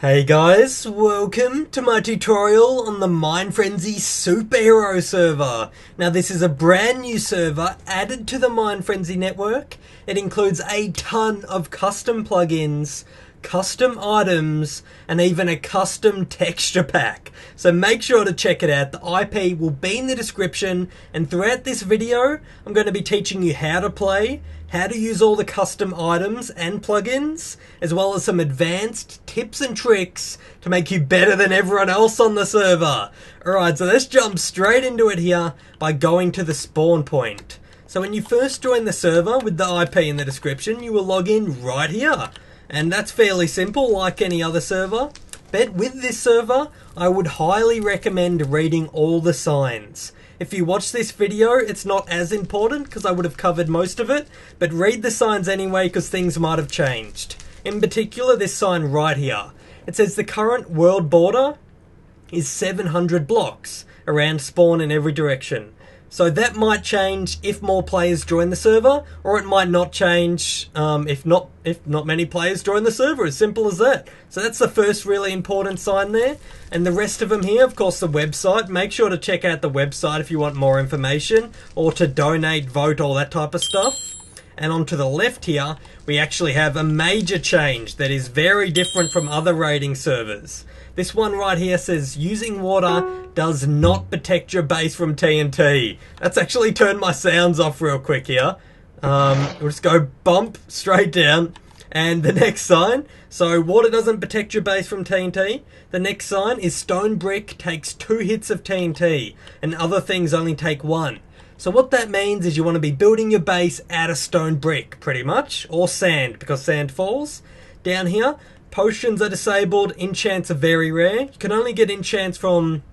Hey guys, welcome to my tutorial on the Mind Frenzy Superhero server. Now this is a brand new server added to the Mind Frenzy network. It includes a ton of custom plugins, custom items, and even a custom texture pack. So make sure to check it out. The IP will be in the description, and throughout this video I'm going to be teaching you how to play, how to use all the custom items and plugins, as well as some advanced tips and tricks to make you better than everyone else on the server. Alright, so let's jump straight into it here by going to the spawn point. So when you first join the server with the IP in the description, you will log in right here. And that's fairly simple like any other server. But with this server, I would highly recommend reading all the signs. If you watch this video, it's not as important because I would have covered most of it, but read the signs anyway because things might have changed. In particular, this sign right here. It says the current world border is 700 blocks around spawn in every direction. So that might change if more players join the server, or it might not change if not many players join the server. As simple as that. So that's the first really important sign there. And the rest of them here, of course, the website. Make sure to check out the website if you want more information, or to donate, vote, all that type of stuff. And on to the left here, we actually have a major change that is very different from other raiding servers. This one right here says, using water does not protect your base from TNT. Let's actually turn my sounds off real quick here. We'll just go bump straight down. And the next sign, so water doesn't protect your base from TNT. The next sign is stone brick takes 2 hits of TNT, and other things only take 1. So what that means is you want to be building your base out of stone brick, pretty much, or sand, because sand falls. Down here, potions are disabled, enchants are very rare. You can only get enchants from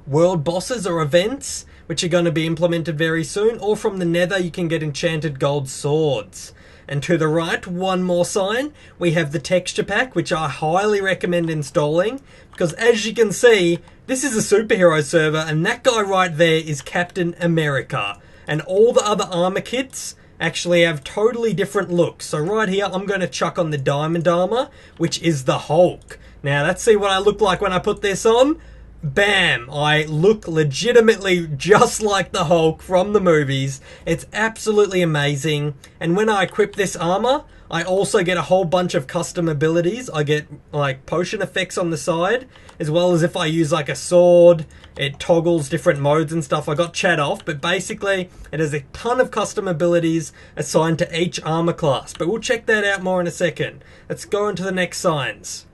world bosses or events, which are going to be implemented very soon, or from the nether you can get enchanted gold swords. And to the right, one more sign, we have the texture pack, which I highly recommend installing, because as you can see, this is a superhero server, and that guy right there is Captain America. And all the other armor kits actually have totally different looks. So right here, I'm going to chuck on the diamond armor, which is the Hulk. Now, let's see what I look like when I put this on. Bam! I look legitimately just like the Hulk from the movies. It's absolutely amazing. And when I equip this armor, I also get a whole bunch of custom abilities. I get like potion effects on the side, as well as if I use like a sword, it toggles different modes and stuff. I got chat off, but basically it has a ton of custom abilities assigned to each armor class. But we'll check that out more in a second. Let's go into the next signs.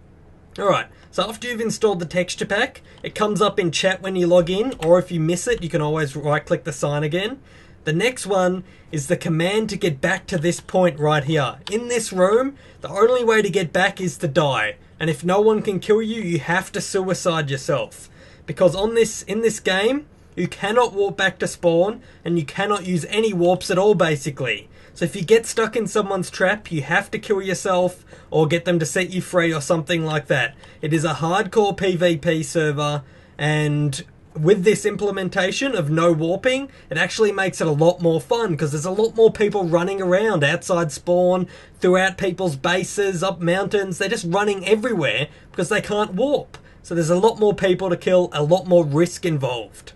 Alright, so after you've installed the texture pack, it comes up in chat when you log in, or if you miss it, you can always right-click the sign again. The next one is the command to get back to this point right here. In this room, the only way to get back is to die. And if no one can kill you, you have to suicide yourself. Because in this game, you cannot warp back to spawn, and you cannot use any warps at all, basically. So if you get stuck in someone's trap, you have to kill yourself, or get them to set you free, or something like that. It is a hardcore PvP server, and with this implementation of no warping, it actually makes it a lot more fun, because there's a lot more people running around outside spawn, throughout people's bases, up mountains. They're just running everywhere because they can't warp. So there's a lot more people to kill, a lot more risk involved.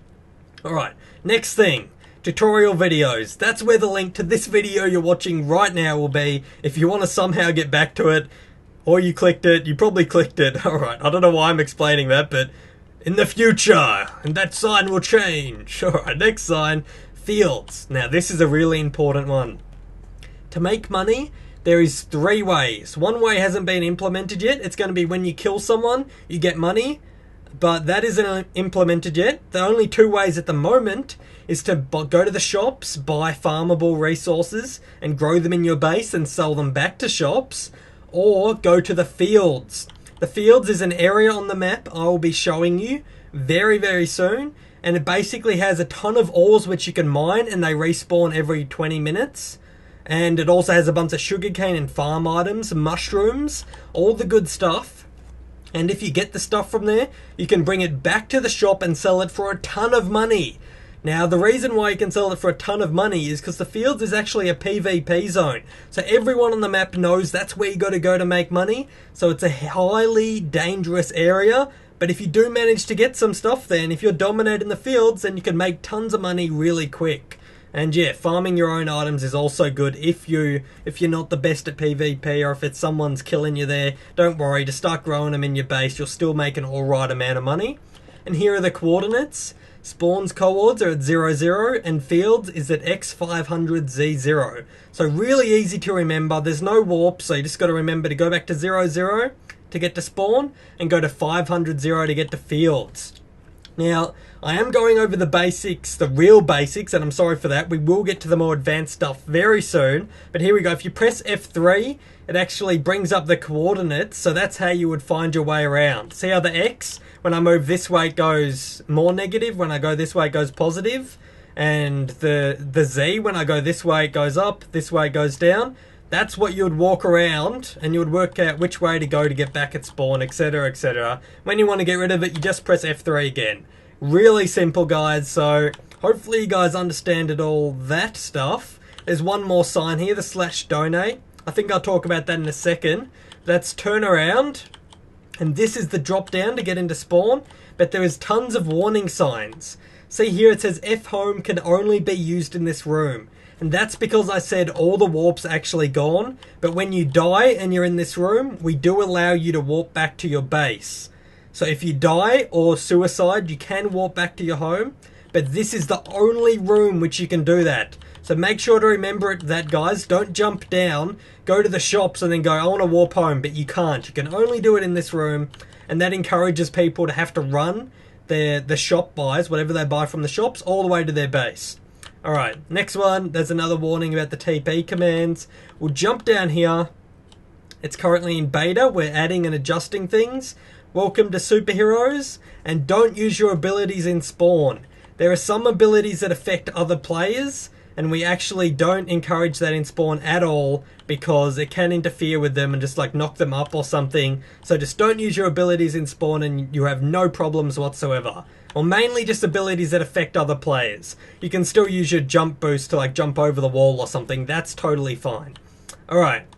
Alright, next thing. Tutorial videos. That's where the link to this video you're watching right now will be. If you want to somehow get back to it, or you clicked it, you probably clicked it. Alright, I don't know why I'm explaining that, but in the future, and that sign will change. Alright, next sign, fields. Now this is a really important one. To make money, there is 3 ways. One way hasn't been implemented yet. It's going to be when you kill someone, you get money, but that isn't implemented yet. The only 2 ways at the moment is to go to the shops, buy farmable resources, and grow them in your base and sell them back to shops, or go to the fields. The fields is an area on the map I will be showing you very, very soon, and it basically has a ton of ores which you can mine, and they respawn every 20 minutes. And it also has a bunch of sugarcane and farm items, mushrooms, all the good stuff. And if you get the stuff from there, you can bring it back to the shop and sell it for a ton of money. Now, the reason why you can sell it for a ton of money is because the fields is actually a PvP zone. So everyone on the map knows that's where you got to go to make money. So it's a highly dangerous area. But if you do manage to get some stuff there, and if you're dominating the fields, then you can make tons of money really quick. And yeah, farming your own items is also good if you're not the best at PvP, or if it's someone's killing you there. Don't worry, just start growing them in your base. You'll still make an alright amount of money. And here are the coordinates. Spawn's coords are at 0, 0, and fields is at x500z0. So really easy to remember. There's no warp, so you just got to remember to go back to 0, 0 to get to spawn, and go to 500, 0 to get to fields. Now, I am going over the basics, the real basics, and I'm sorry for that. We will get to the more advanced stuff very soon. But here we go. If you press F3, it actually brings up the coordinates, so that's how you would find your way around. See how the X, when I move this way, it goes more negative. When I go this way, it goes positive. And the Z, when I go this way, it goes up. This way, it goes down. That's what you would walk around, and you would work out which way to go to get back at spawn, etc, etc. When you want to get rid of it, you just press F3 again. Really simple, guys, so hopefully you guys understand it all, that stuff. There's one more sign here, the /donate. I think I'll talk about that in a second. That's turn around, and this is the drop down to get into spawn, but there is tons of warning signs. See here, it says F home can only be used in this room. And that's because I said all the warps are actually gone, but when you die and you're in this room, we do allow you to warp back to your base. So if you die or suicide, you can warp back to your home, but this is the only room which you can do that. So make sure to remember that, guys. Don't jump down, go to the shops and then go, I want to warp home, but you can't. You can only do it in this room, and that encourages people to have to run the shop buys, whatever they buy from the shops, all the way to their base. Alright, next one, there's another warning about the TP commands. We'll jump down here. It's currently in beta. We're adding and adjusting things. Welcome to superheroes, and don't use your abilities in spawn. There are some abilities that affect other players, and we actually don't encourage that in spawn at all because it can interfere with them and just like knock them up or something. So just don't use your abilities in spawn and you have no problems whatsoever. Or mainly just abilities that affect other players. You can still use your jump boost to like jump over the wall or something. That's totally fine. Alright,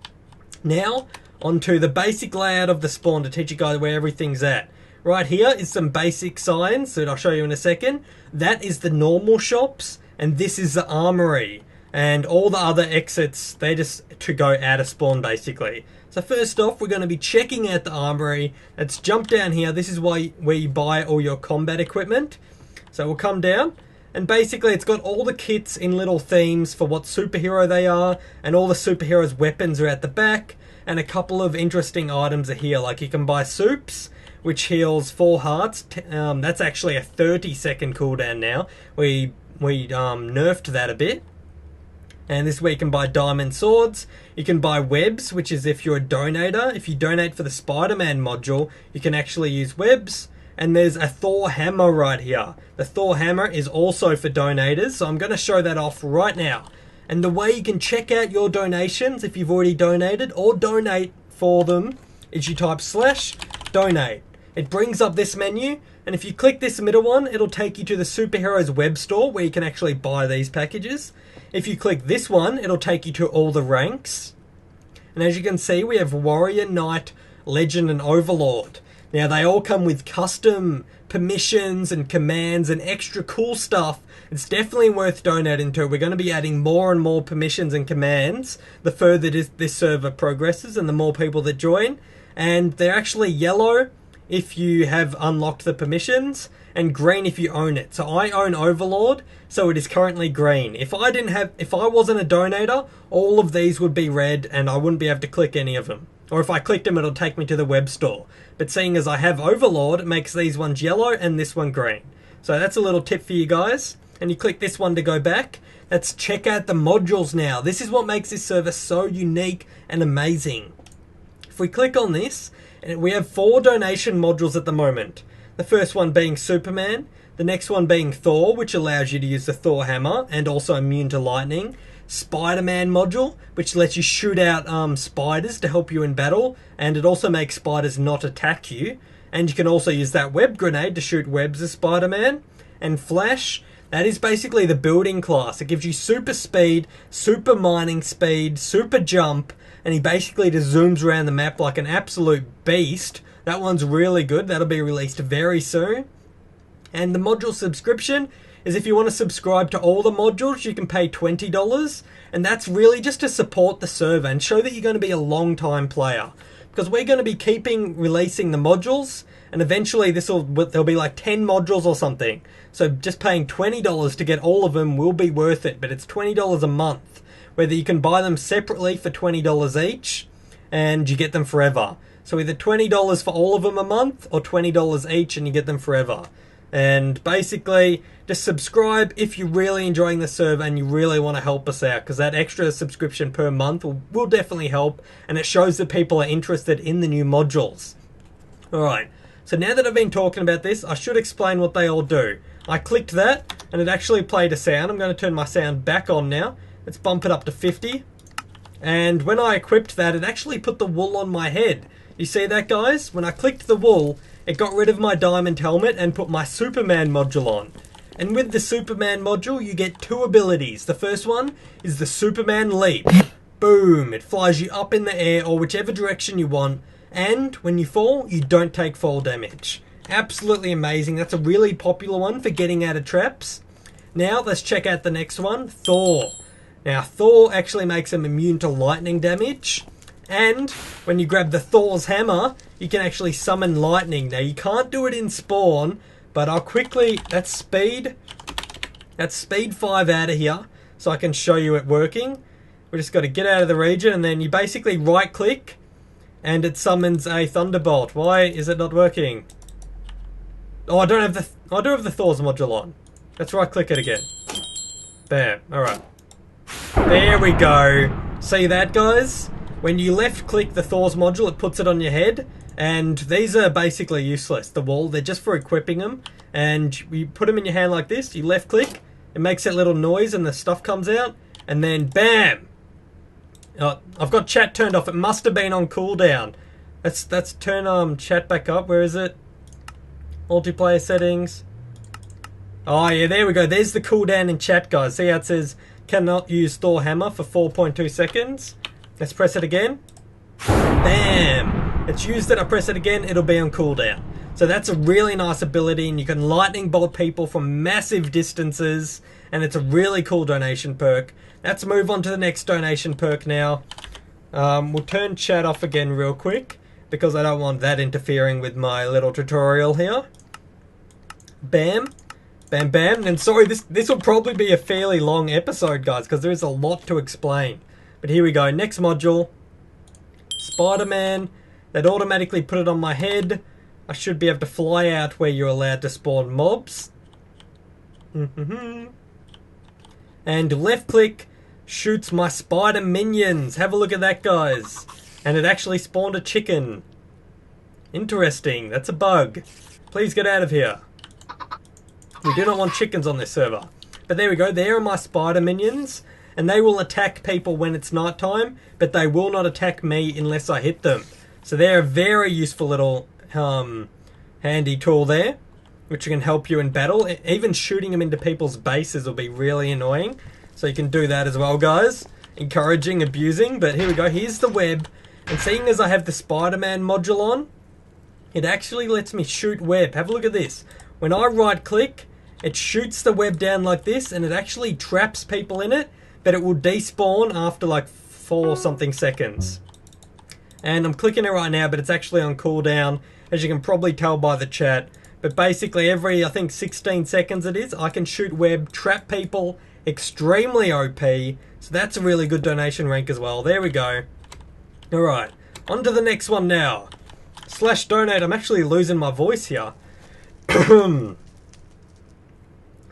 now onto the basic layout of the spawn to teach you guys where everything's at. Right here is some basic signs that I'll show you in a second. That is the normal shops, and this is the armory. And all the other exits, they're just to go out of spawn basically. So first off, we're going to be checking out the armory. Let's jump down here. This is where you buy all your combat equipment. So we'll come down, and basically it's got all the kits in little themes for what superhero they are, and all the superheroes' weapons are at the back, and a couple of interesting items are here. Like you can buy soups, which heals 4 hearts. That's actually a 30-second cooldown now. We nerfed that a bit. And this is where you can buy diamond swords. You can buy webs, which is if you're a donator. If you donate for the Spider-Man module, you can actually use webs. And there's a Thor hammer right here. The Thor hammer is also for donators, so I'm going to show that off right now. And the way you can check out your donations, if you've already donated, or donate for them, is you type /donate. It brings up this menu, and if you click this middle one, it'll take you to the Superheroes web store, where you can actually buy these packages. If you click this one, it'll take you to all the ranks. And as you can see, we have Warrior, Knight, Legend, and Overlord. Now, they all come with custom permissions and commands and extra cool stuff. It's definitely worth donating to. We're going to be adding more and more permissions and commands the further this server progresses and the more people that join. And they're actually yellow if you have unlocked the permissions, and green if you own it. So I own Overlord, so it is currently green. If I wasn't a donator, all of these would be red and I wouldn't be able to click any of them. Or if I clicked them, it'll take me to the web store. But seeing as I have Overlord, it makes these ones yellow and this one green. So that's a little tip for you guys. And you click this one to go back. Let's check out the modules now. This is what makes this server so unique and amazing. If we click on this, we have 4 donation modules at the moment. The first one being Superman, the next one being Thor, which allows you to use the Thor hammer and also immune to lightning. Spider-Man module, which lets you shoot out spiders to help you in battle, and it also makes spiders not attack you. And you can also use that web grenade to shoot webs as Spider-Man. And Flash, That is basically the building class. It gives you super speed, super mining speed, super jump, and he basically just zooms around the map like an absolute beast. That one's really good. That'll be released very soon. And the module subscription is if you want to subscribe to all the modules, you can pay $20. And that's really just to support the server and show that you're going to be a long-time player. Because we're going to be releasing the modules, and eventually there'll be like 10 modules or something. So just paying $20 to get all of them will be worth it, but it's $20 a month. Whether you can buy them separately for $20 each, and you get them forever. So either $20 for all of them a month, or $20 each and you get them forever. And basically, just subscribe if you're really enjoying the server and you really want to help us out, because that extra subscription per month will definitely help, and it shows that people are interested in the new modules. Alright, so now that I've been talking about this, I should explain what they all do. I clicked that, and it actually played a sound. I'm going to turn my sound back on now. Let's bump it up to 50. And when I equipped that, it actually put the wool on my head. You see that, guys? When I clicked the wool, it got rid of my diamond helmet and put my Superman module on. And with the Superman module, you get two abilities. The first one is the Superman leap. Boom! It flies you up in the air or whichever direction you want. And when you fall, you don't take fall damage. Absolutely amazing. That's a really popular one for getting out of traps. Now, let's check out the next one, Thor. Now, Thor actually makes him immune to lightning damage. And when you grab the Thor's hammer, you can actually summon lightning. Now, you can't do it in spawn, but I'll quickly... That's speed 5 out of here, so I can show you it working. We just got to get out of the region, and then you basically right-click, and it summons a thunderbolt. Why is it not working? Oh, I do have the Thor's module on. Let's right-click it again. Bam. Alright. There we go. See that, guys? When you left-click the Thor's module, it puts it on your head. And these are basically useless, the wall. They're just for equipping them. And you put them in your hand like this. You left-click. It makes that little noise and the stuff comes out. And then, bam! Oh, I've got chat turned off. It must have been on cooldown. Let's turn chat back up. Where is it? Multiplayer settings. Oh yeah, there we go. There's the cooldown in chat, guys. See how it says cannot use Thor hammer for 4.2 seconds. Let's press it again. Bam! It's used it. I press it again. It'll be on cooldown. So that's a really nice ability, and you can lightning bolt people from massive distances, and it's a really cool donation perk. Let's move on to the next donation perk now. We'll turn chat off again real quick, because I don't want that interfering with my little tutorial here. Bam. Bam, bam. And sorry, this will probably be a fairly long episode, guys, because there is a lot to explain. But here we go. Next module. Spider-Man. That automatically put it on my head. I should be able to fly out where you're allowed to spawn mobs. And left-click shoots my spider minions. Have a look at that, guys. And it actually spawned a chicken. Interesting. That's a bug. Please get out of here. We do not want chickens on this server. But there we go. There are my spider minions. And they will attack people when it's nighttime. But they will not attack me unless I hit them. So they're a very useful little handy tool there. Which can help you in battle. Even shooting them into people's bases will be really annoying. So you can do that as well, guys. Encouraging, abusing. But here we go. Here's the web. And seeing as I have the Spider-Man module on, it actually lets me shoot web. Have a look at this. When I right-click, it shoots the web down like this, and it actually traps people in it, but it will despawn after like 4 something seconds. And I'm clicking it right now, but it's actually on cooldown, as you can probably tell by the chat. But basically every, I think 16 seconds it is, I can shoot web, trap people, extremely OP. So that's a really good donation rank as well. There we go. Alright, on to the next one now. /donate, I'm actually losing my voice here.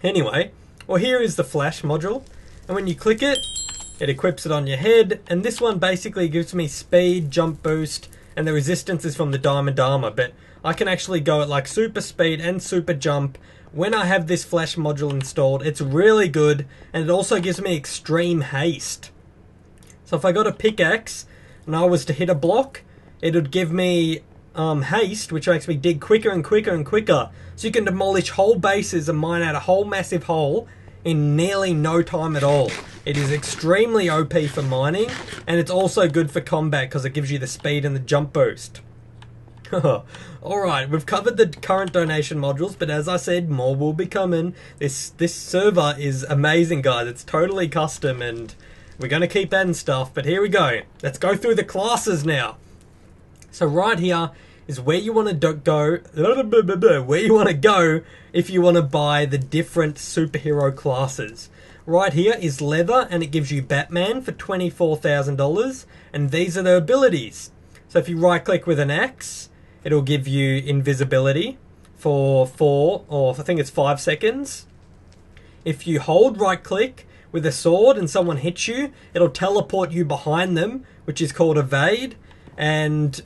Anyway, well, here is the flash module, and when you click it, it equips it on your head, and this one basically gives me speed, jump boost, and the resistance is from the diamond armor, but I can actually go at like super speed and super jump when I have this flash module installed. It's really good, and it also gives me extreme haste. So if I got a pickaxe and I was to hit a block, it would give me haste, which makes me dig quicker and quicker and quicker. So you can demolish whole bases and mine out a whole massive hole in nearly no time at all. It is extremely OP for mining, and it's also good for combat because it gives you the speed and the jump boost. Alright, we've covered the current donation modules, but as I said, more will be coming. This server is amazing, guys. It's totally custom, and we're going to keep adding stuff, but here we go. Let's go through the classes now. So right here is where you want to go, where you want to go if you want to buy the different superhero classes. Right here is leather, and it gives you Batman for $24,000, and these are the abilities. So if you right click with an axe, it'll give you invisibility for 4, or I think it's 5 seconds. If you hold right click with a sword and someone hits you, it'll teleport you behind them, which is called evade. And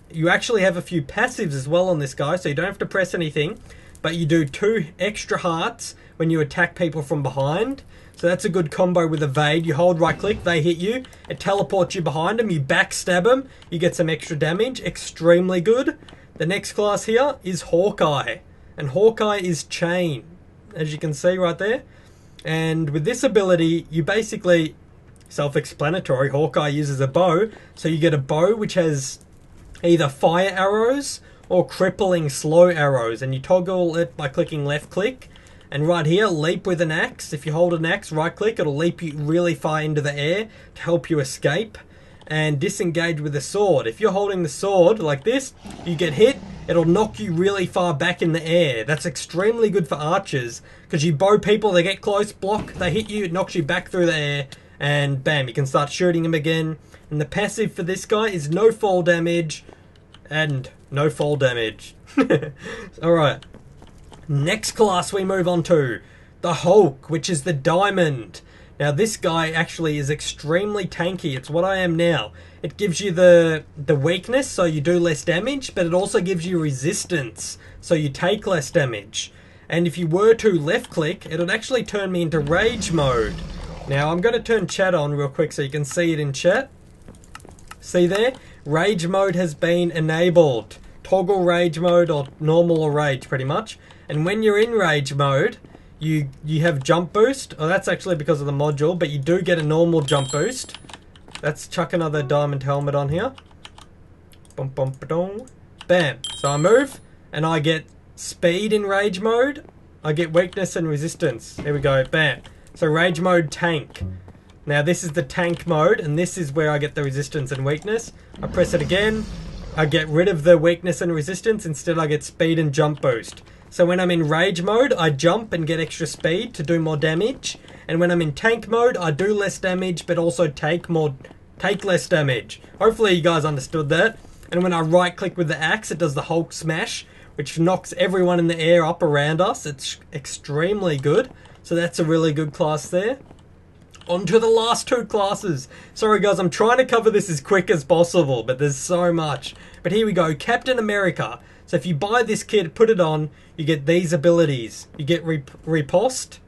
you actually have a few passives as well on this guy, so you don't have to press anything, but you do 2 extra hearts when you attack people from behind. So that's a good combo with evade. You hold right click, they hit you, it teleports you behind them, you backstab them, you get some extra damage. Extremely good. The next class here is Hawkeye, and Hawkeye is chain, as you can see right there. And with this ability, you basically, self-explanatory, Hawkeye uses a bow, so you get a bow which has either fire arrows or crippling slow arrows, and you toggle it by clicking left click. And right here, leap with an axe. If you hold an axe, right click, it'll leap you really far into the air to help you escape. And disengage with a sword. If you're holding the sword like this, you get hit, it'll knock you really far back in the air. That's extremely good for archers, because you bow people, they get close, block, they hit you, it knocks you back through the air, and bam, you can start shooting them again. And the passive for this guy is no fall damage, and no fall damage. Alright. Next class we move on to the Hulk, which is the diamond. Now this guy actually is extremely tanky. It's what I am now. It gives you the weakness, so you do less damage, but it also gives you resistance, so you take less damage. And if you were to left click, it would actually turn me into rage mode. Now I'm going to turn chat on real quick so you can see it in chat. See there? Rage mode has been enabled. Toggle rage mode, or normal or rage pretty much. And when you're in rage mode, you have jump boost. Oh, that's actually because of the module, but you do get a normal jump boost. Let's chuck another diamond helmet on here. Bum, bum, ba-dong. Bam. So I move, and I get speed in rage mode. I get weakness and resistance. There we go. Bam. So rage mode tank. Now this is the tank mode, and this is where I get the resistance and weakness. I press it again. I get rid of the weakness and resistance. Instead I get speed and jump boost. So when I'm in rage mode, I jump and get extra speed to do more damage. And when I'm in tank mode, I do less damage, but also take less damage. Hopefully you guys understood that. And when I right click with the axe, it does the Hulk smash, which knocks everyone in the air up around us. It's extremely good. So that's a really good class there. On to the last 2 classes. Sorry guys, I'm trying to cover this as quick as possible, but there's so much. But here we go, Captain America. So if you buy this kit, put it on, you get these abilities. You get riposte.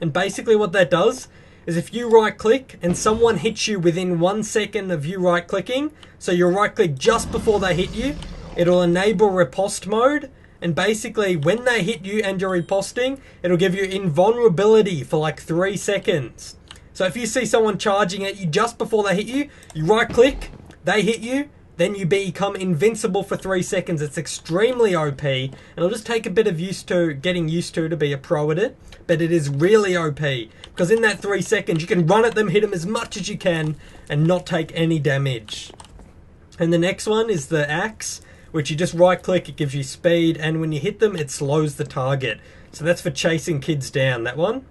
And basically what that does is if you right click and someone hits you within 1 second of you right clicking, so you right click just before they hit you, it'll enable riposte mode. And basically when they hit you and you're riposting, it'll give you invulnerability for like 3 seconds. So if you see someone charging at you just before they hit you, you right click, they hit you, then you become invincible for 3 seconds. It's extremely OP, and it'll just take a bit of getting used to be a pro at it, but it is really OP, because in that 3 seconds you can run at them, hit them as much as you can, and not take any damage. And the next one is the axe, which you just right click, it gives you speed, and when you hit them it slows the target. So that's for chasing kids down, that one.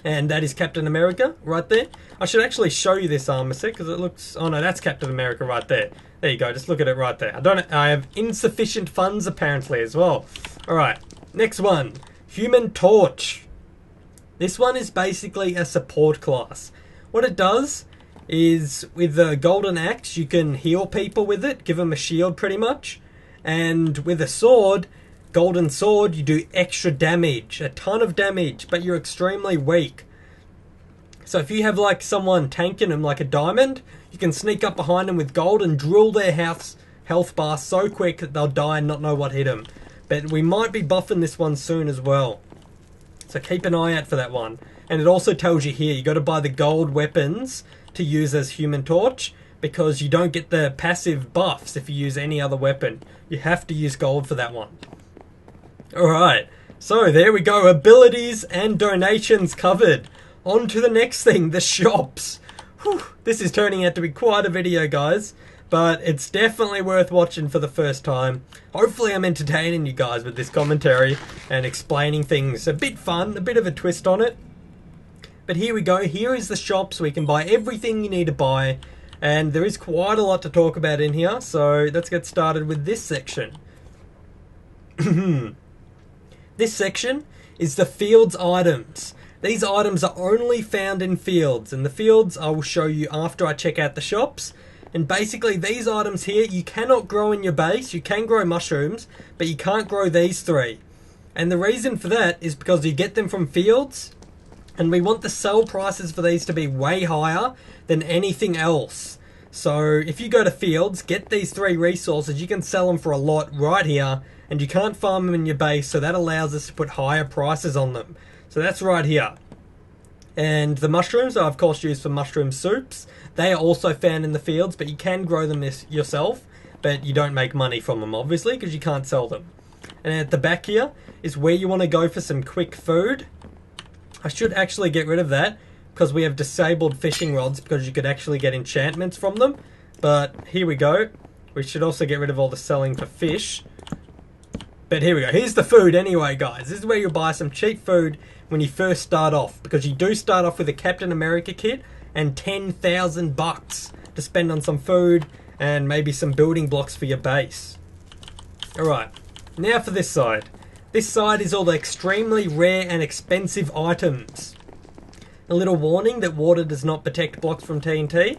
And that is Captain America right there. I should actually show you this armor set because it looks... Oh no, that's Captain America right there. There you go, just look at it right there. I have insufficient funds apparently as well. Alright, next one. Human Torch. This one is basically a support class. What it does is with the golden axe you can heal people with it, give them a shield pretty much. And with a sword, golden sword, you do extra damage, a ton of damage, but you're extremely weak. So if you have like someone tanking them like a diamond, you can sneak up behind them with gold and drill their house health bar so quick that they'll die and not know what hit them. But we might be buffing this one soon as well. So keep an eye out for that one. And it also tells you here, you got to buy the gold weapons to use as Human Torch, because you don't get the passive buffs if you use any other weapon. You have to use gold for that one. Alright, so there we go. Abilities and donations covered. On to the next thing, the shops. Whew, this is turning out to be quite a video, guys. But it's definitely worth watching for the first time. Hopefully I'm entertaining you guys with this commentary and explaining things. A bit fun, a bit of a twist on it. But here we go. Here is the shops. We can buy everything you need to buy. And there is quite a lot to talk about in here. So let's get started with this section. This section is the fields items. These items are only found in fields. And the fields I will show you after I check out the shops. And basically these items here you cannot grow in your base. You can grow mushrooms, but you can't grow these three. And the reason for that is because you get them from fields. And we want the sell prices for these to be way higher than anything else. So if you go to fields, get these three resources, you can sell them for a lot right here. And you can't farm them in your base, so that allows us to put higher prices on them. So that's right here. And the mushrooms are of course used for mushroom soups. They are also found in the fields, but you can grow them yourself. But you don't make money from them, obviously, because you can't sell them. And at the back here is where you want to go for some quick food. I should actually get rid of that, because we have disabled fishing rods, because you could actually get enchantments from them. But here we go. We should also get rid of all the selling for fish. But here we go. Here's the food anyway, guys. This is where you'll buy some cheap food when you first start off, because you do start off with a Captain America kit and 10,000 bucks to spend on some food and maybe some building blocks for your base. Alright, now for this side. This side is all the extremely rare and expensive items. A little warning that water does not protect blocks from TNT.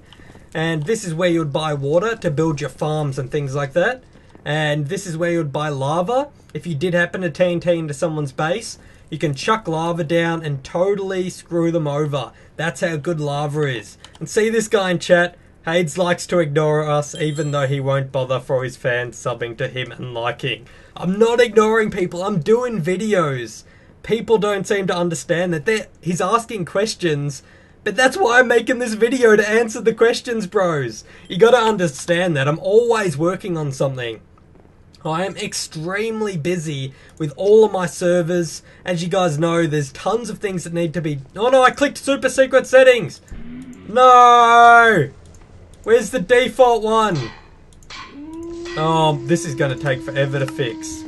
And this is where you would buy water to build your farms and things like that. And this is where you would buy lava. If you did happen to TNT into someone's base, you can chuck lava down and totally screw them over. That's how good lava is. And see this guy in chat? Hades likes to ignore us even though he won't bother for his fans subbing to him and liking. I'm not ignoring people, I'm doing videos. People don't seem to understand that he's asking questions, but that's why I'm making this video, to answer the questions, bros. You gotta understand that I'm always working on something. I am extremely busy with all of my servers. As you guys know, there's tons of things that need to be... Oh no, I clicked super secret settings! No! Where's the default one? Oh, this is going to take forever to fix.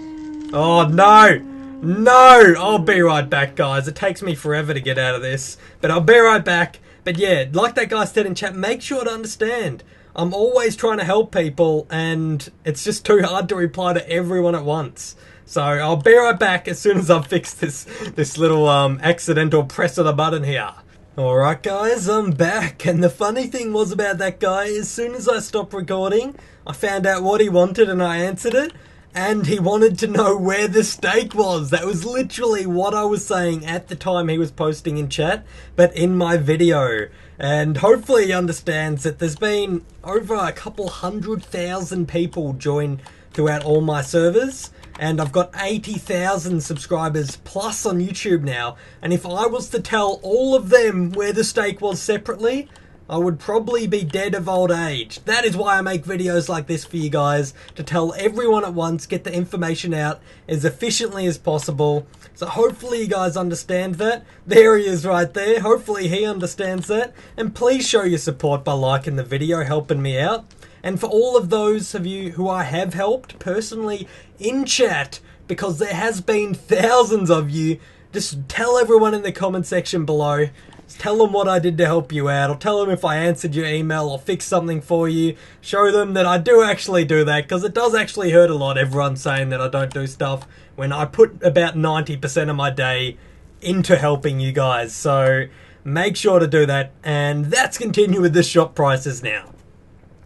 Oh no! No! I'll be right back, guys. It takes me forever to get out of this. But I'll be right back. But yeah, like that guy said in chat, make sure to understand. I'm always trying to help people, and it's just too hard to reply to everyone at once. So I'll be right back as soon as I've fixed this little accidental press of the button here. Alright guys, I'm back, and the funny thing was about that guy, as soon as I stopped recording, I found out what he wanted and I answered it, and he wanted to know where the steak was. That was literally what I was saying at the time he was posting in chat, but in my video. And hopefully he understands that there's been over a couple 100,000 people join throughout all my servers. And I've got 80,000 subscribers plus on YouTube now. And if I was to tell all of them where the steak was separately, I would probably be dead of old age. That is why I make videos like this for you guys, to tell everyone at once, get the information out as efficiently as possible. So hopefully you guys understand that. There he is right there. Hopefully he understands that. And please show your support by liking the video, helping me out. And for all of those of you who I have helped personally in chat, because there has been thousands of you, just tell everyone in the comment section below. Just tell them what I did to help you out, or tell them if I answered your email or fixed something for you. Show them that I do actually do that, because it does actually hurt a lot, everyone saying that I don't do stuff, when I put about 90% of my day into helping you guys. So make sure to do that, and let's continue with the shop prices now.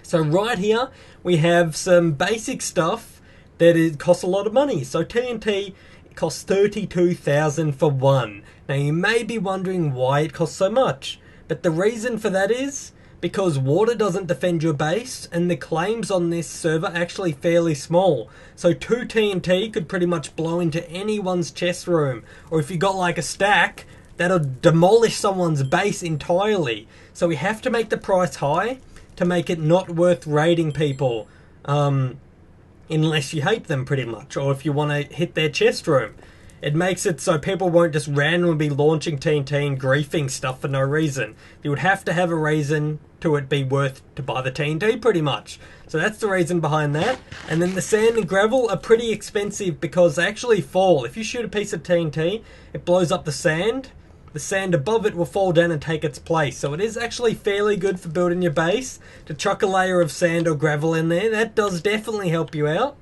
So right here, we have some basic stuff that costs a lot of money. So TNT costs 32,000 for one. Now you may be wondering why it costs so much, but the reason for that is because water doesn't defend your base, and the claims on this server are actually fairly small. So 2 TNT could pretty much blow into anyone's chest room, or if you got like a stack, that'll demolish someone's base entirely. So we have to make the price high to make it not worth raiding people, unless you hate them pretty much, or if you want to hit their chest room. It makes it so people won't just randomly be launching TNT and griefing stuff for no reason. You would have to have a reason to it be worth to buy the TNT pretty much. So that's the reason behind that. And then the sand and gravel are pretty expensive because they actually fall. If you shoot a piece of TNT, it blows up the sand. The sand above it will fall down and take its place. So it is actually fairly good for building your base to chuck a layer of sand or gravel in there. That does definitely help you out.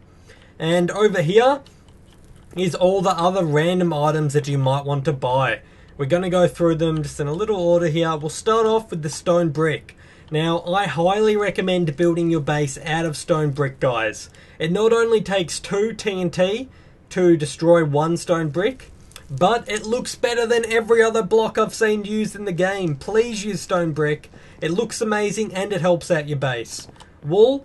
And over here is all the other random items that you might want to buy. We're going to go through them just in a little order here. We'll start off with the stone brick. Now, I highly recommend building your base out of stone brick, guys. It not only takes 2 TNT to destroy 1 stone brick, but it looks better than every other block I've seen used in the game. Please use stone brick. It looks amazing and it helps out your base. Wool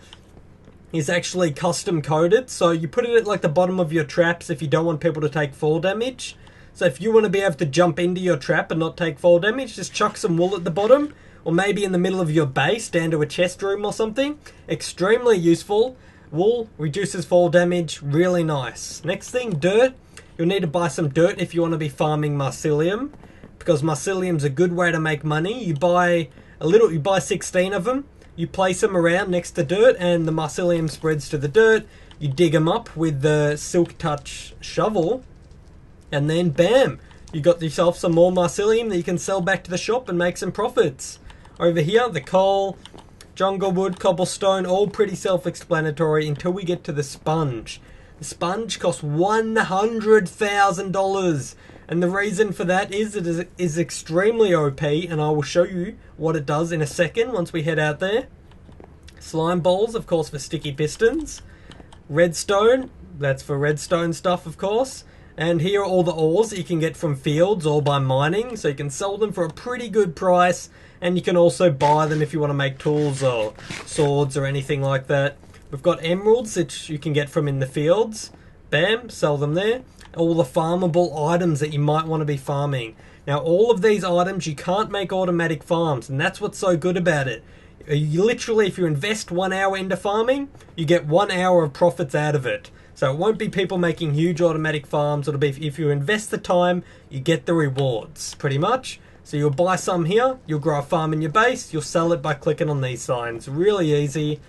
is actually custom coded, so you put it at like the bottom of your traps if you don't want people to take fall damage. So if you want to be able to jump into your trap and not take fall damage, just chuck some wool at the bottom, or maybe in the middle of your base down to a chest room or something. Extremely useful. Wool reduces fall damage, really nice. Next thing, dirt. You'll need to buy some dirt if you want to be farming mycelium, because mycelium's a good way to make money. You buy 16 of them. You place them around next to dirt and the mycelium spreads to the dirt. You dig them up with the Silk Touch shovel and then bam, you got yourself some more mycelium that you can sell back to the shop and make some profits. Over here, the coal, jungle wood, cobblestone, all pretty self-explanatory until we get to the sponge. The sponge costs $100,000. And the reason for that is it is extremely OP, and I will show you what it does in a second once we head out there. Slime balls, of course, for sticky pistons. Redstone, that's for redstone stuff, of course. And here are all the ores that you can get from fields or by mining, so you can sell them for a pretty good price, and you can also buy them if you want to make tools or swords or anything like that. We've got emeralds that you can get from in the fields. Bam, sell them there. All the farmable items that you might want to be farming. Now, all of these items, you can't make automatic farms, and that's what's so good about it. You literally, if you invest 1 hour into farming, you get 1 hour of profits out of it. So it won't be people making huge automatic farms. It'll be if you invest the time, you get the rewards, pretty much. So you'll buy some here, you'll grow a farm in your base, you'll sell it by clicking on these signs. Really easy.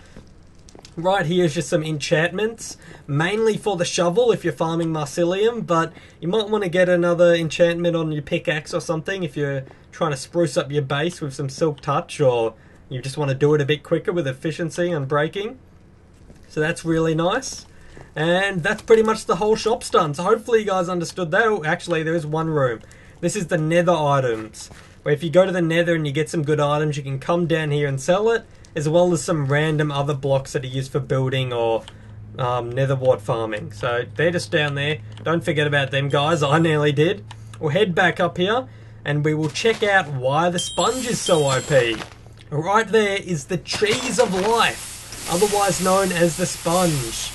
Right here is just some enchantments, mainly for the shovel if you're farming mycelium, but you might want to get another enchantment on your pickaxe or something if you're trying to spruce up your base with some Silk Touch, or you just want to do it a bit quicker with efficiency and breaking. So that's really nice. And that's pretty much the whole shop's done. So hopefully you guys understood that. Oh, actually, there is one room. This is the nether items, where if you go to the nether and you get some good items, you can come down here and sell it, as well as some random other blocks that are used for building or nether wart farming. So they're just down there. Don't forget about them, guys. I nearly did. We'll head back up here and we will check out why the sponge is so OP. Right there is the cheese of life, otherwise known as the sponge.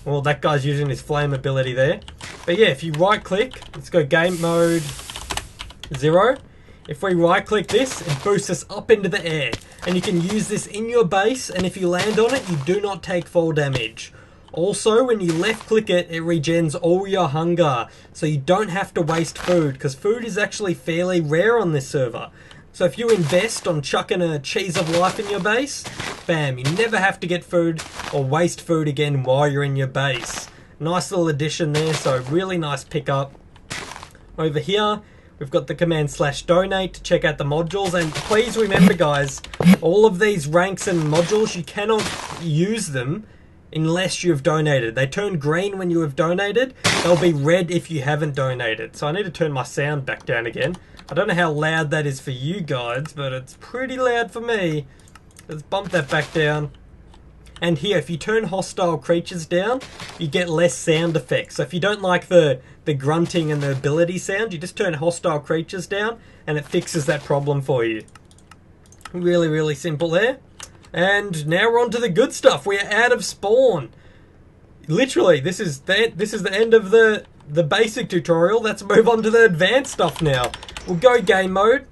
Well, that guy's using his flame ability there. But yeah, if you right click, let's go game mode 0. If we right click this, it boosts us up into the air. And you can use this in your base, and if you land on it, you do not take fall damage. Also, when you left click it, it regens all your hunger. So you don't have to waste food, because food is actually fairly rare on this server. So if you invest on chucking a cheese of life in your base, bam, you never have to get food or waste food again while you're in your base. Nice little addition there, so really nice pickup. Over here, we've got the command /donate to check out the modules, and please remember, guys, all of these ranks and modules, you cannot use them unless you've donated. They turn green when you have donated. They'll be red if you haven't donated. So I need to turn my sound back down again. I don't know how loud that is for you guys, but it's pretty loud for me. Let's bump that back down. And here, if you turn hostile creatures down, you get less sound effects. So if you don't like the grunting and the ability sound, you just turn hostile creatures down and it fixes that problem for you. Really, really simple there. And now we're on to the good stuff. We are out of spawn. Literally, this is the end of the basic tutorial. Let's move on to the advanced stuff now. We'll go game mode,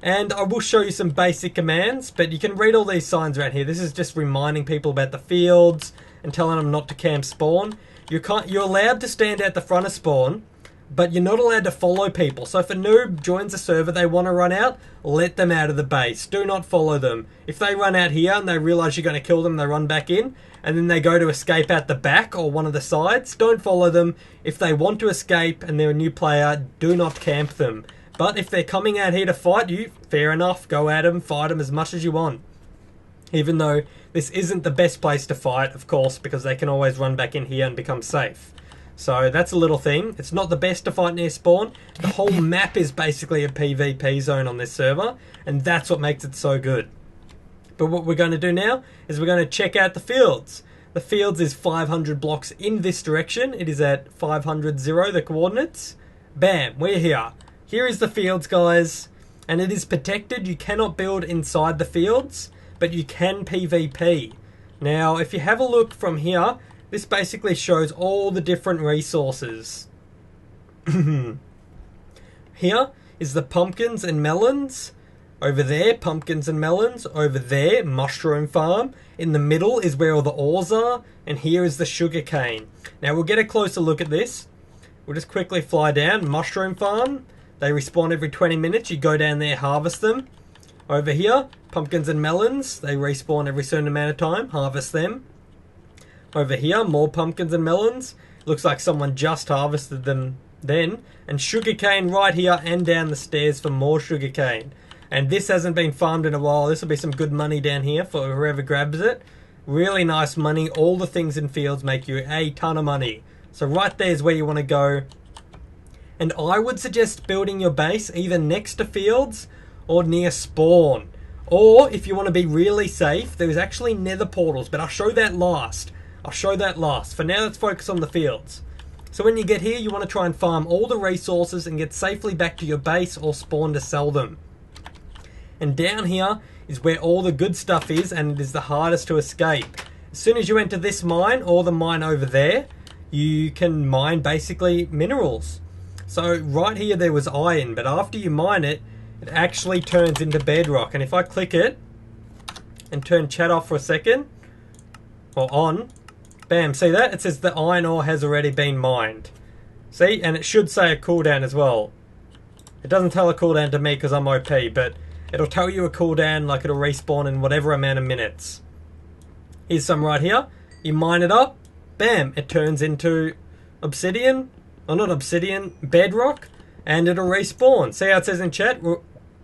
and I will show you some basic commands, but you can read all these signs around here. This is just reminding people about the fields and telling them not to camp spawn. You're allowed to stand at the front of spawn, but you're not allowed to follow people. So if a noob joins a server, they want to run out, let them out of the base. Do not follow them. If they run out here and they realize you're going to kill them, they run back in, and then they go to escape out the back or one of the sides, don't follow them. If they want to escape and they're a new player, do not camp them. But if they're coming out here to fight you, fair enough, go at them, fight them as much as you want. Even though this isn't the best place to fight, of course, because they can always run back in here and become safe. So that's a little thing. It's not the best to fight near spawn. The whole map is basically a PvP zone on this server, and that's what makes it so good. But what we're going to do now is we're going to check out the fields. The fields is 500 blocks in this direction. It is at 500, the coordinates. Bam, we're here. Here is the fields, guys, and it is protected. You cannot build inside the fields, but you can PvP. Now, if you have a look from here, this basically shows all the different resources. Here is the pumpkins and melons. Over there, pumpkins and melons. Over there, mushroom farm. In the middle is where all the ores are. And here is the sugar cane. Now, we'll get a closer look at this. We'll just quickly fly down. Mushroom farm. They respawn every 20 minutes. You go down there, harvest them. Over here, pumpkins and melons. They respawn every certain amount of time. Harvest them. Over here, more pumpkins and melons. Looks like someone just harvested them then. And sugarcane right here and down the stairs for more sugarcane. And this hasn't been farmed in a while. This will be some good money down here for whoever grabs it. Really nice money. All the things in fields make you a ton of money. So right there is where you want to go. And I would suggest building your base either next to fields or near spawn. Or if you want to be really safe, there's actually nether portals, but I'll show that last. For now, let's focus on the fields. So when you get here, you want to try and farm all the resources and get safely back to your base or spawn to sell them. And down here is where all the good stuff is, and it is the hardest to escape. As soon as you enter this mine or the mine over there, you can mine basically minerals. So right here there was iron, but after you mine it, it actually turns into bedrock. And if I click it and turn chat off for a second, or on, bam, see that? It says the iron ore has already been mined. See? And it should say a cooldown as well. It doesn't tell a cooldown to me because I'm OP, but it'll tell you a cooldown, like it'll respawn in whatever amount of minutes. Here's some right here. You mine it up, bam, it turns into obsidian, or not obsidian, bedrock, and it'll respawn. See how it says in chat?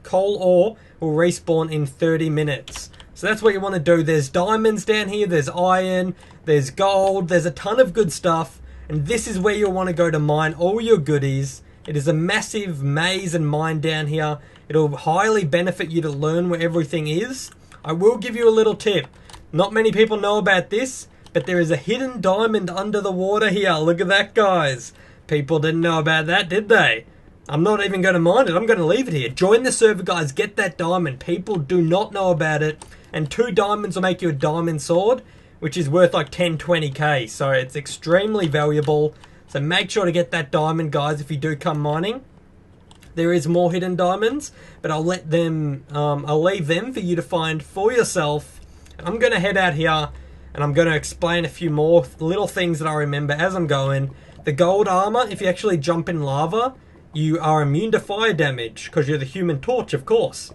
Coal ore will respawn in 30 minutes. So that's what you want to do. There's diamonds down here, there's iron, there's gold, there's a ton of good stuff, and this is where you'll want to go to mine all your goodies. It is a massive maze and mine down here. It'll highly benefit you to learn where everything is. I will give you a little tip. Not many people know about this, but there is a hidden diamond under the water here. Look at that, guys. People didn't know about that, did they? I'm not even going to mine it. I'm going to leave it here. Join the server, guys. Get that diamond. People do not know about it. And 2 diamonds will make you a diamond sword, which is worth like 10, 20k. So it's extremely valuable. So make sure to get that diamond, guys, if you do come mining. There is more hidden diamonds, but I'll leave them for you to find for yourself. I'm going to head out here, and I'm going to explain a few more little things that I remember as I'm going. The gold armor, if you actually jump in lava, you are immune to fire damage, because you're the human torch, of course.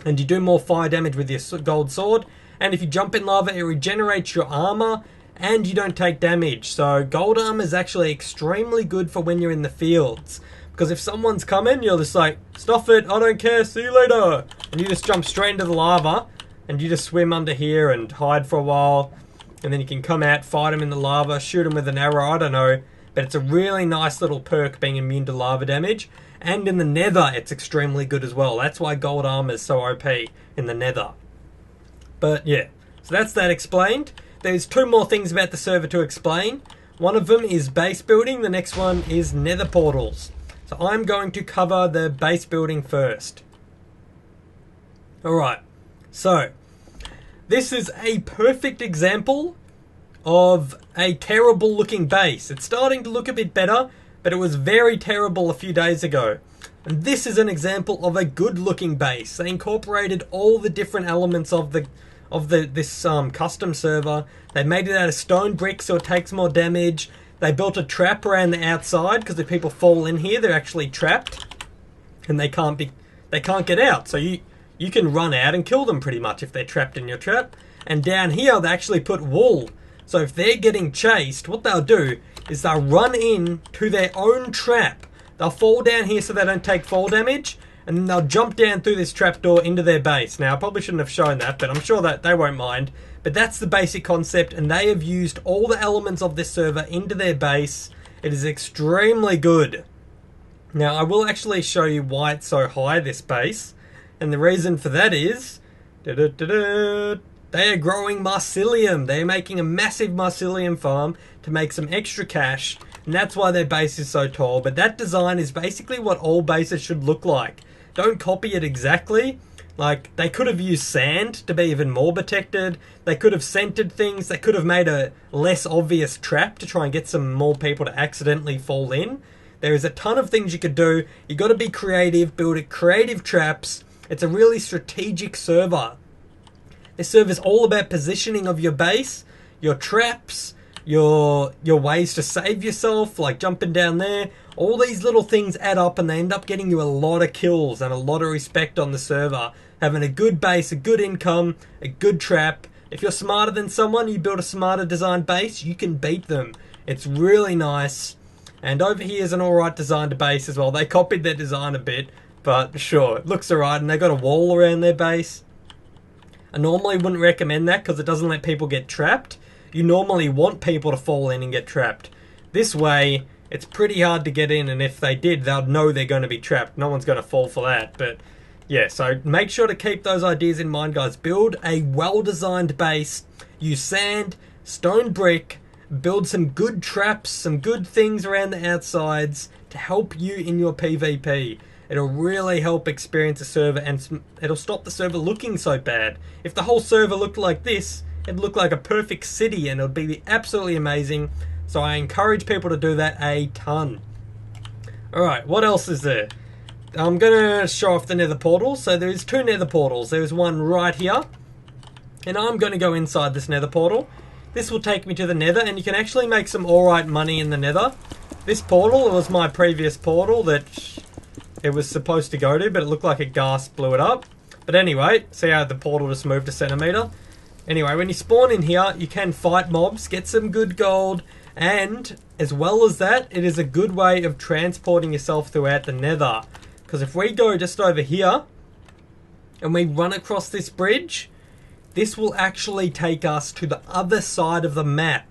And you do more fire damage with your gold sword. And if you jump in lava, it regenerates your armor, and you don't take damage. So gold armor is actually extremely good for when you're in the fields. Because if someone's coming, you're just like, stuff it, I don't care, see you later. And you just jump straight into the lava, and you just swim under here and hide for a while. And then you can come out, fight them in the lava, shoot them with an arrow, I don't know. But it's a really nice little perk being immune to lava damage. And in the nether, it's extremely good as well. That's why gold armor is so OP in the nether. But yeah, so that's that explained. There's 2 more things about the server to explain. One of them is base building. The next one is nether portals. So I'm going to cover the base building first. Alright, So, this is a perfect example of a terrible looking base. It's starting to look a bit better, but it was very terrible a few days ago. And this is an example of a good looking base. They incorporated all the different elements of this custom server. They made it out of stone brick so it takes more damage. They built a trap around the outside because if people fall in here, they're actually trapped and they can't get out. So you can run out and kill them pretty much if they're trapped in your trap. And down here, they actually put wool. So if they're getting chased, what they'll do is they'll run in to their own trap. They'll fall down here so they don't take fall damage, and then they'll jump down through this trapdoor into their base. Now, I probably shouldn't have shown that, but I'm sure that they won't mind. But that's the basic concept, and they have used all the elements of this server into their base. It is extremely good. Now, I will actually show you why it's so high, this base. And the reason for that is... they are growing mycelium. They are making a massive mycelium farm to make some extra cash. And that's why their base is so tall. But that design is basically what all bases should look like. Don't copy it exactly. Like, they could have used sand to be even more protected. They could have centered things. They could have made a less obvious trap to try and get some more people to accidentally fall in. There is a ton of things you could do. You got to be creative, build creative traps. It's a really strategic server. This server is all about positioning of your base, your traps, your ways to save yourself, like jumping down there. All these little things add up and they end up getting you a lot of kills and a lot of respect on the server. Having a good base, a good income, a good trap. If you're smarter than someone, you build a smarter designed base, you can beat them. It's really nice. And over here is an alright designed base as well. They copied their design a bit, but sure, it looks alright. And they got a wall around their base. I normally wouldn't recommend that because it doesn't let people get trapped. You normally want people to fall in and get trapped. This way, it's pretty hard to get in, and if they did, they'll know they're going to be trapped. No one's going to fall for that. But yeah, so make sure to keep those ideas in mind, guys. Build a well-designed base. Use sand, stone brick, build some good traps, some good things around the outsides to help you in your PvP. It'll really help experience a server, and it'll stop the server looking so bad. If the whole server looked like this, it'd look like a perfect city, and it would be absolutely amazing. So I encourage people to do that a ton. Alright, what else is there? I'm going to show off the nether portal. So there's two nether portals. There's one right here, and I'm going to go inside this nether portal. This will take me to the nether, and you can actually make some alright money in the nether. This portal was my previous portal that it was supposed to go to, but it looked like a gas blew it up. But anyway, see how the portal just moved a centimeter? Anyway, when you spawn in here, you can fight mobs, get some good gold, and as well as that, it is a good way of transporting yourself throughout the nether. Because if we go just over here, and we run across this bridge, this will actually take us to the other side of the map.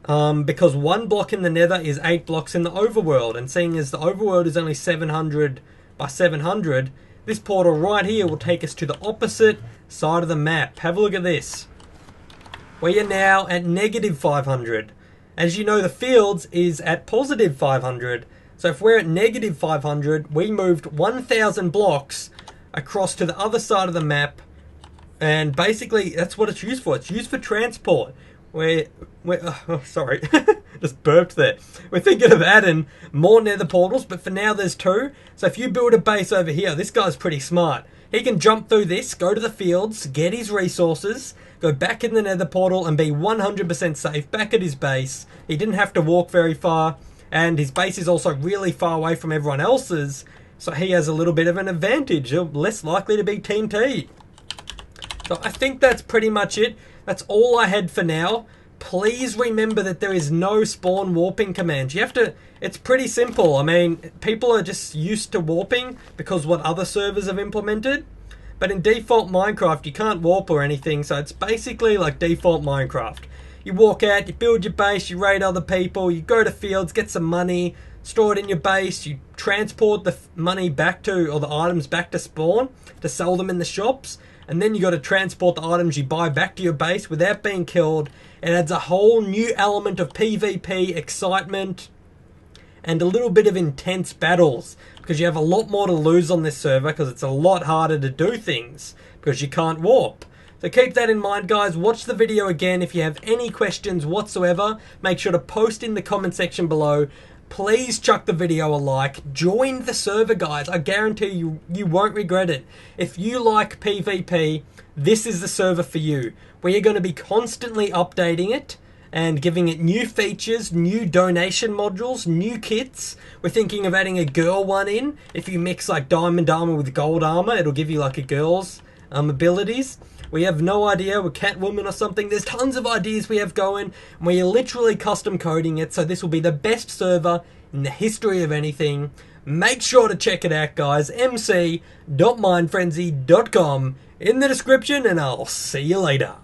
Because one block in the nether is 8 blocks in the overworld, and seeing as the overworld is only 700 by 700, this portal right here will take us to the opposite side of the map. Have a look at this. We are now at negative 500. As you know, the fields is at positive 500. So if we're at negative 500, we moved 1,000 blocks across to the other side of the map, and basically that's what it's used for. It's used for transport. Sorry, just burped there. We're thinking of adding more nether portals, but for now there's 2. So if you build a base over here, this guy's pretty smart. He can jump through this, go to the fields, get his resources, go back in the nether portal and be 100% safe back at his base. He didn't have to walk very far, and his base is also really far away from everyone else's, so he has a little bit of an advantage. You're less likely to be Team T. So I think that's pretty much it. That's all I had for now. Please remember that there is no spawn warping command. You have to, it's pretty simple. I mean, people are just used to warping because what other servers have implemented. But in default Minecraft, you can't warp or anything, so it's basically like default Minecraft. You walk out, you build your base, you raid other people, you go to fields, get some money, store it in your base, you transport the money back to, or the items back to spawn to sell them in the shops. And then you got to transport the items you buy back to your base without being killed. It adds a whole new element of PvP excitement. and a little bit of intense battles, because you have a lot more to lose on this server, because it's a lot harder to do things, because you can't warp. So keep that in mind, guys. Watch the video again. If you have any questions whatsoever, make sure to post in the comment section below. Please chuck the video a like. Join the server, guys. I guarantee you won't regret it. If you like PvP, this is the server for you. We are going to be constantly updating it and giving it new features, new donation modules, new kits. We're thinking of adding a girl one in. If you mix like diamond armor with gold armor, it'll give you like a girl's abilities. We have no idea. We're Catwoman or something. There's tons of ideas we have going. And we are literally custom coding it. So this will be the best server in the history of anything. Make sure to check it out, guys. mc.mindfrenzy.com in the description. And I'll see you later.